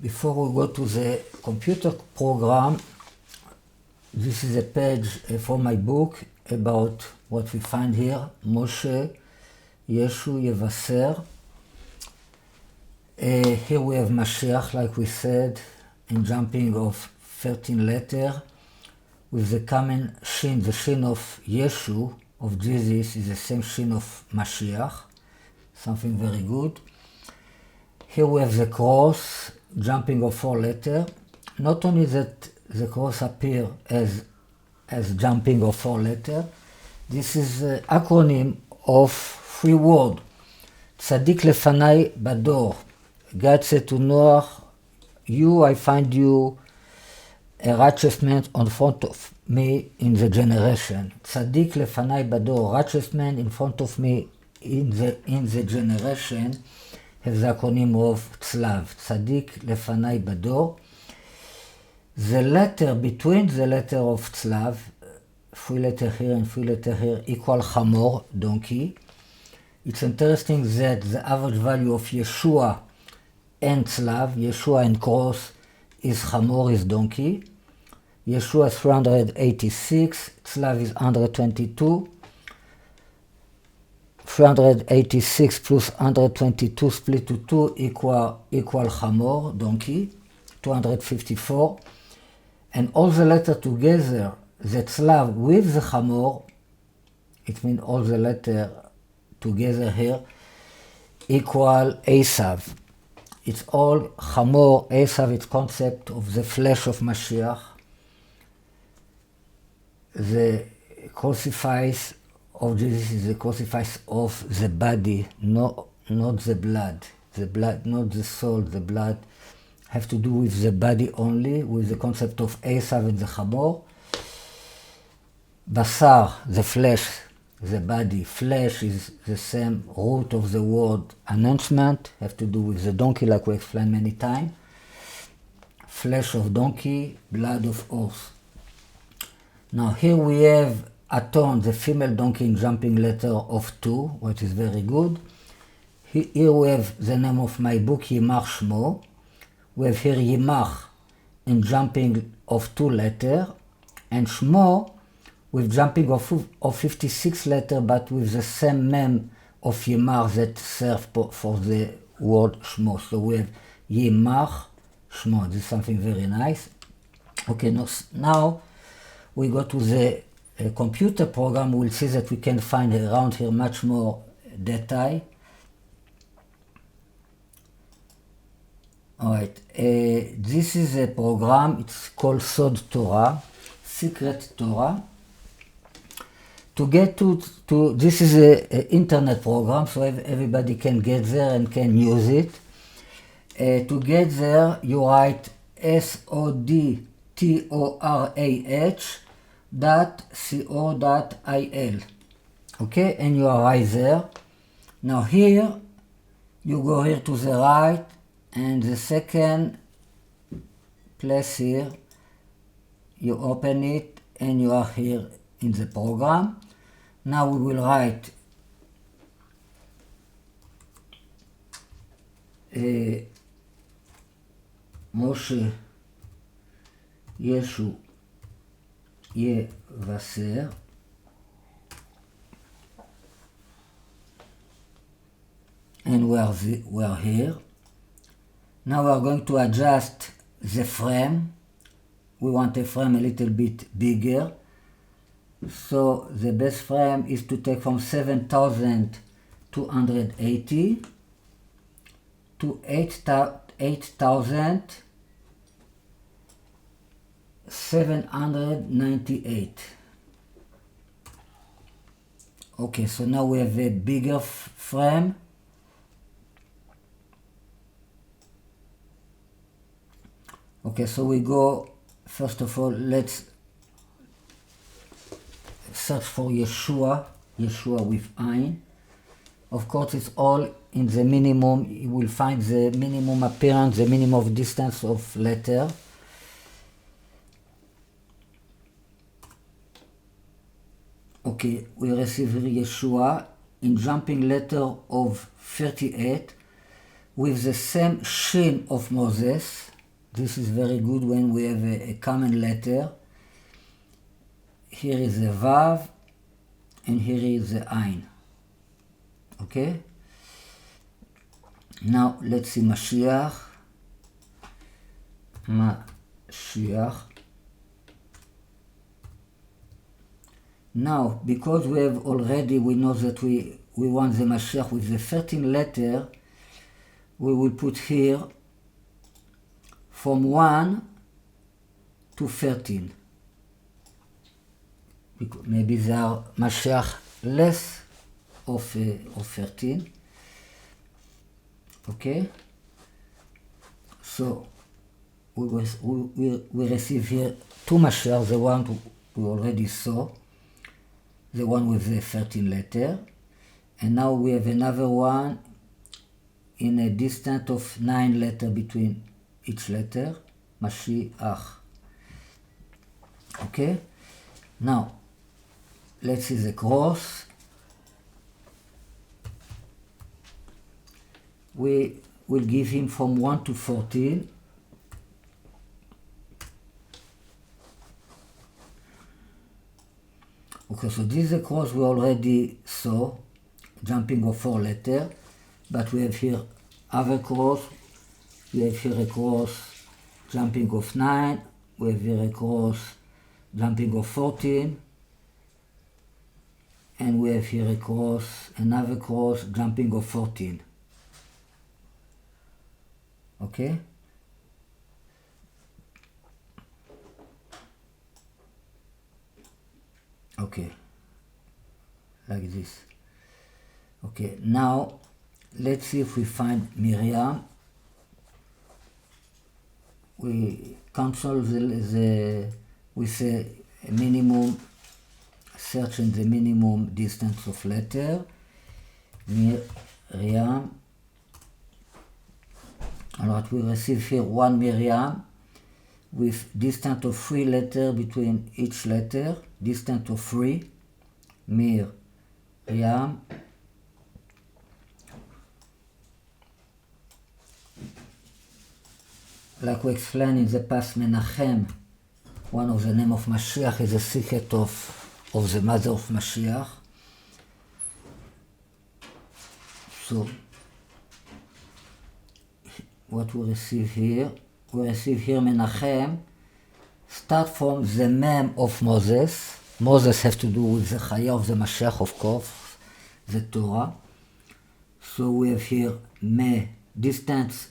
Before we go to the computer program, this is a page from my book about what we find here. Moshe Yeshu Yevaser. Here we have Mashiach, like we said, in jumping of 13 letters, with the common shin. The shin of Yeshu, of Jesus, is the same shin of Mashiach, something very good. Here we have the cross, jumping of 4 letters. Not only that the cross appear as jumping of 4 letters, this is an acronym of 3 words. Tzadik lefanai bador. God said to Noah, I find you a righteous man on front of me in the generation. Tzadik lefanai bador, righteous man in front of me in the generation, have the acronym of tzlav. Tzadik lefanai bador. The letter between the letter of tzlav, 3 letters here and 3 letters here, equal chamor, donkey. It's interesting that the average value of Yeshua and tzlav, Yeshua and cross, is chamor, is donkey. Yeshua is 386, tzlav is 122. 386 plus 122 split to 2 equal chamor, donkey, 254. And all the letters together, the tzlav with the chamor, it means all the letters together here, equal Esav. It's all chamor, Esav, it's concept of the flesh of Mashiach. The crucifix of Jesus is the crucifix of the body, not the blood. The blood, not the soul, the blood have to do with the body only, with the concept of Esav and the chamor. Basar, the flesh, the body. Flesh is the same root of the word announcement, have to do with the donkey, like we explained many times. Flesh of donkey, blood of horse. Now here we have Aton, the female donkey, in jumping letter of 2, which is very good. Here we have the name of my book, Yimach Shmo. We have here Yimach in jumping of 2 letters, and Shmo with jumping of 56 letters, but with the same mem of Yimach that serve for the word Shmo. So we have Yimach Shmo. This is something very nice. Okay, now we go to the computer program. We'll see that we can find around here much more detail. Alright, this is a program, it's called Sod Torah, Secret Torah. To get to this is an internet program, so everybody can get there and can use it. To get there, you write sodtorah.co.il. Okay, and you are right there. Now here, you go here to the right, and the second place here, you open it, and you are here in the program. Now we will write Moshe Yeshu Yevaser, and we are here. Now we are going to adjust the frame. We want a frame a little bit bigger. So the best frame is to take from 7,280 to 8,798. Okay, so now we have a bigger frame. Okay, so we go, first of all, let's search for Yeshua with Ein. Of course, it's all in the minimum. You will find the minimum appearance, the minimum distance of letter. Okay, we receive here Yeshua in jumping letter of 38 with the same shin of Moses. This is very good when we have a common letter. Here is a Vav, and here is the Ein. Okay? Now let's see Mashiach. Mashiach. Now, because we know that we want the Mashiach with the 13 letter, we will put here from 1 to 13. Maybe there are Mashiach less of 13. Okay? So, we receive here two Mashiach, the one we already saw, the one with the 13 letter, and now we have another one in a distance of 9 letters between each letter, Mashiach. Okay? Now, let's see the cross. We will give him from 1 to 14. Okay, so this is the cross we already saw, jumping of 4 letters, but we have here other cross. We have here a cross jumping of 9, we have here a cross jumping of 14, and we have here a cross, another cross jumping of 14. Okay? Okay, like this. Okay, now let's see if we find Miriam. We cancel we say a minimum, search in the minimum distance of letter. Miriam. Alright, we receive here one Miriam with distance of 3 letters between each letter, distance of 3, Miriam. Like we explained in the past, Menachem, one of the name of Mashiach, is a secret of the mother of Mashiach. So, what we receive here Menachem, start from the Mem of Moses. Moses has to do with the Chaya of the Mashiach, of course, the Torah. So we have here distance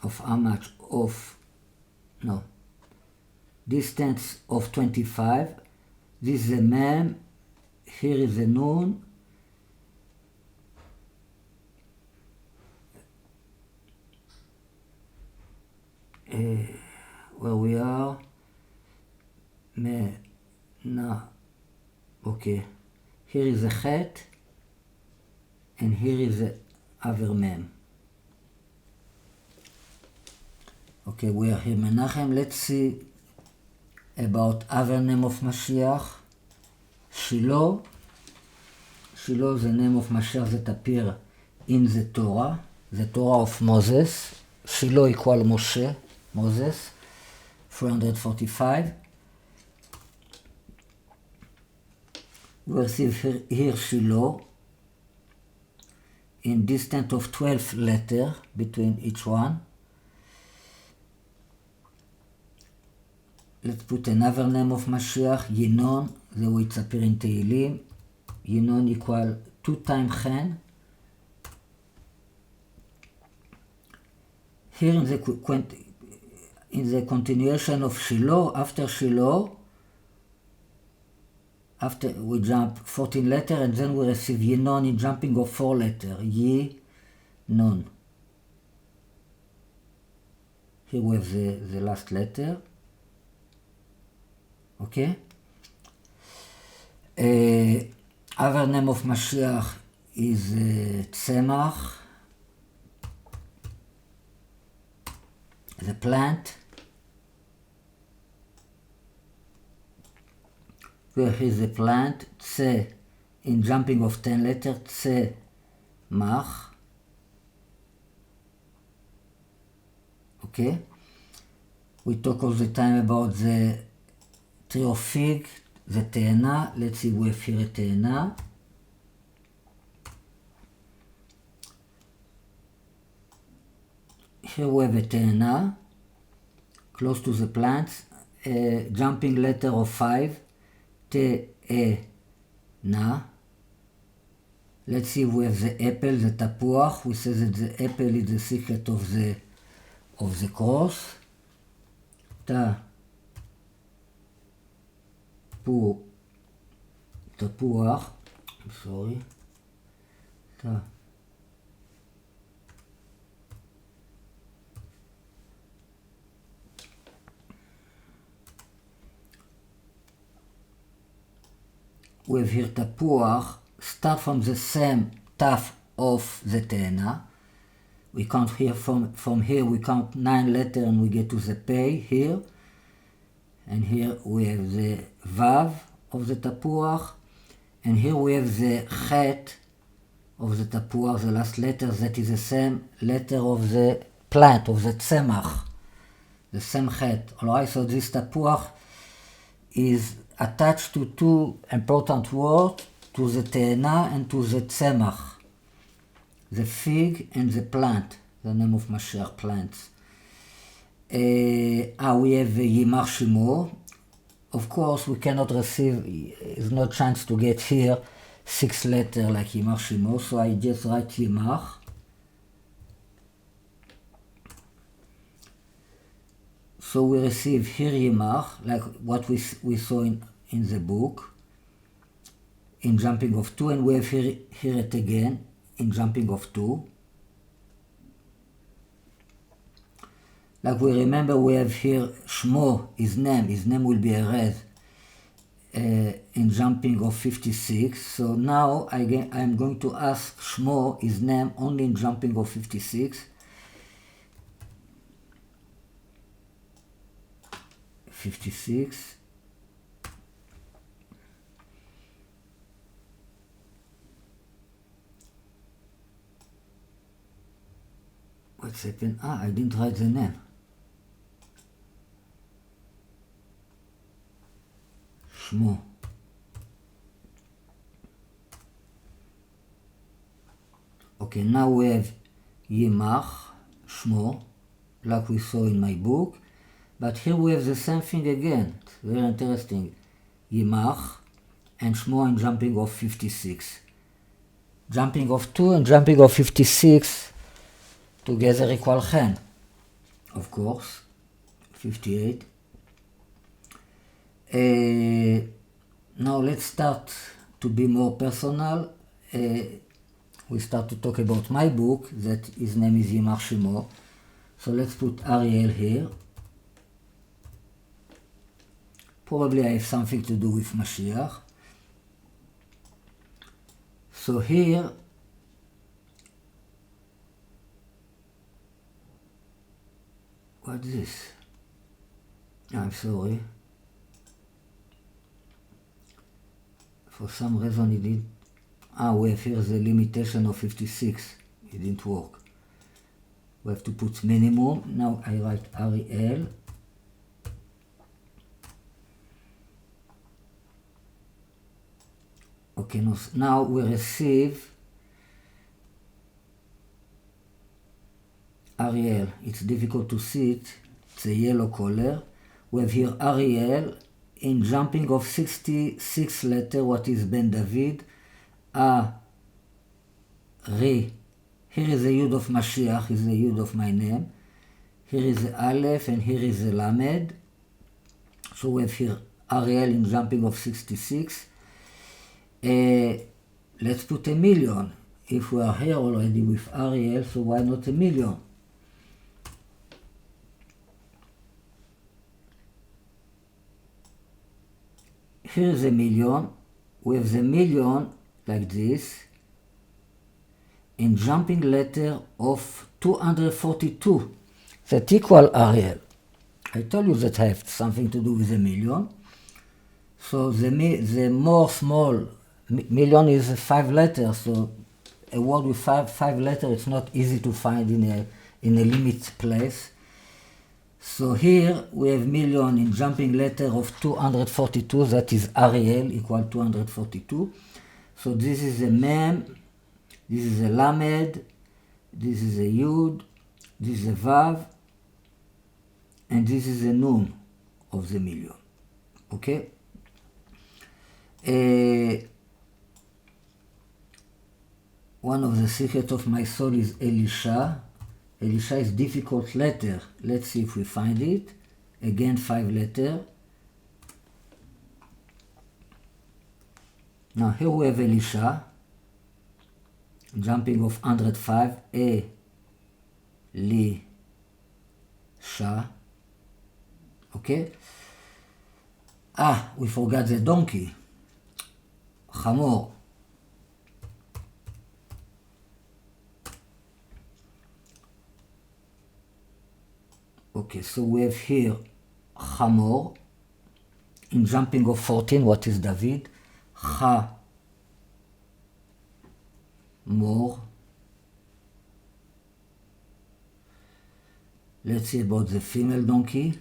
of how much? Distance of 25. This is the Mem. Here is the Nun. Where we are, okay, here is the Chet, and here is the other Mem. Okay, we are here Menachem. Let's see about other name of Mashiach. Shiloh. Shiloh is the name of Mashiach that appear in the Torah of Moses. Shiloh equal Moshe, Moses, 345. We receive here Shiloh in distance of 12 letters between each one. Let's put another name of Mashiach, Yinon, the way it's appear in Tehillim. Yinon equal 2 times Chen. Here in the continuation of Shiloh, after we jump 14 letters, and then we receive Yinon in jumping of 4 letters. Yinon. Here we have the last letter. Okay? Other name of Mashiach is Tzemach, the plant. Where is the plant? Tse, in jumping of 10 letters, Tzemach. okay? We talk all the time about the tree of fig, the תאנה. Let's see, we have here a תאנה. Here we have a תאנה, close to the plants, jumping letter of 5, תאנה. Let's see if we have the apple, the תפוח. We say that the apple is the secret of the cross. תפוח, I'm sorry. We have here תפוח, start from the same תף of the תאנה. We count here from here, we count 9 letters and we get to the pay here. And here we have the vav of the תפוח. And here we have the chet of the תפוח, the last letter, that is the same letter of the plant, of the צמח. The same chet. Alright, so this תפוח is attached to two important words, to the תאנה and to the צמח. The fig and the plant, the name of Mashiach plants. We have יימח שמו. Of course, we cannot receive, there's no chance to get here 6 letters like יימח שמו, so I just write יימח. So we receive here יימח, like what we saw in the book, in jumping of 2, and we have here it again, in jumping of 2. Like we remember, we have here Shmo, his name will be erased in jumping of 56. So now I'm going to ask Shmo, his name, only in jumping of 56. 56. What's happened? I didn't write the name. Shmo. Okay, now we have יימח, Shmo, like we saw in my book. But here we have the same thing again. It's very interesting. יימח and Shmo in jumping of 56. Jumping of 2 and jumping of 56 together equal chen. Of course, 58. Now let's start to be more personal. We start to talk about my book, that his name is יימח שמו. So let's put Ariel here. Probably I have something to do with Mashiach. So here, what's this? I'm sorry. For some reason it didn't. We have here the limitation of 56. It didn't work. We have to put minimum. Now I write Ariel. Okay, now we receive Ariel. It's difficult to see it. It's a yellow color. We have here Ariel in jumping of 66 letter. What is Ben David? Ri. Here is the Yud of Mashiach, is the Yud of my name. Here is the Aleph and here is the Lamed. So we have here Ariel in jumping of 66. Let's put a million. If we are here already with Ariel, so why not a million? Here is a million. We have the million like this in jumping letter of 242 that equal Ariel. I told you that I have something to do with a million. So the more small million is 5 letters, so a word with five letters, it's not easy to find in a limit place. So here we have million in jumping letter of 242, that is Ariel equal 242. So this is a Mem, this is a Lamed, this is a Yud, this is a Vav, and this is a Nun of the million. Okay? One of the secrets of my soul is Elisha. Elisha is difficult letter. Let's see if we find it. Again, 5 letter. Now here we have Elisha, jumping of 105, Sha. Okay? We forgot the donkey. Chamor. Okay, so we have here Chamor. In jumping of 14, what is David? Chamor. Let's see about the female donkey.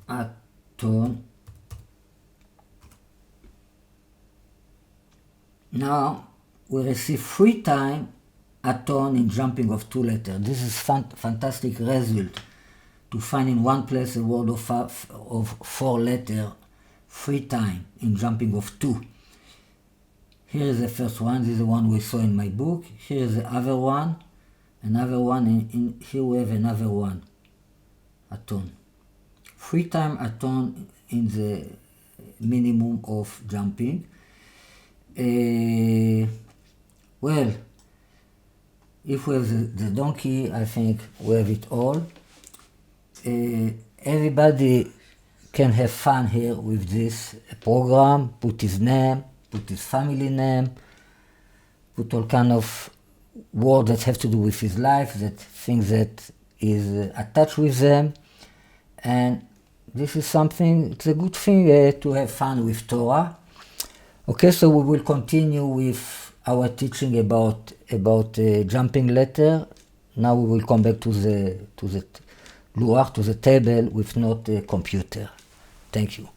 Aton. Now we receive 3 times Aton in jumping of 2 letters. This is fantastic result to find in one place a word of 4 letters 3 times in jumping of 2. Here is the first one. This is the one we saw in my book. Here is the other one. Another one. And here we have another one. Aton. 3 times Aton in the minimum of jumping. Well, if we have the donkey, I think we have it all. Everybody can have fun here with this program. Put his name, put his family name, put all kind of words that have to do with his life, that things that is attached with them. And this is something, it's a good thing to have fun with Torah. Okay, so we will continue with our teaching about jumping letter. Now we will come back to the luar, to the table with not a computer. Thank you.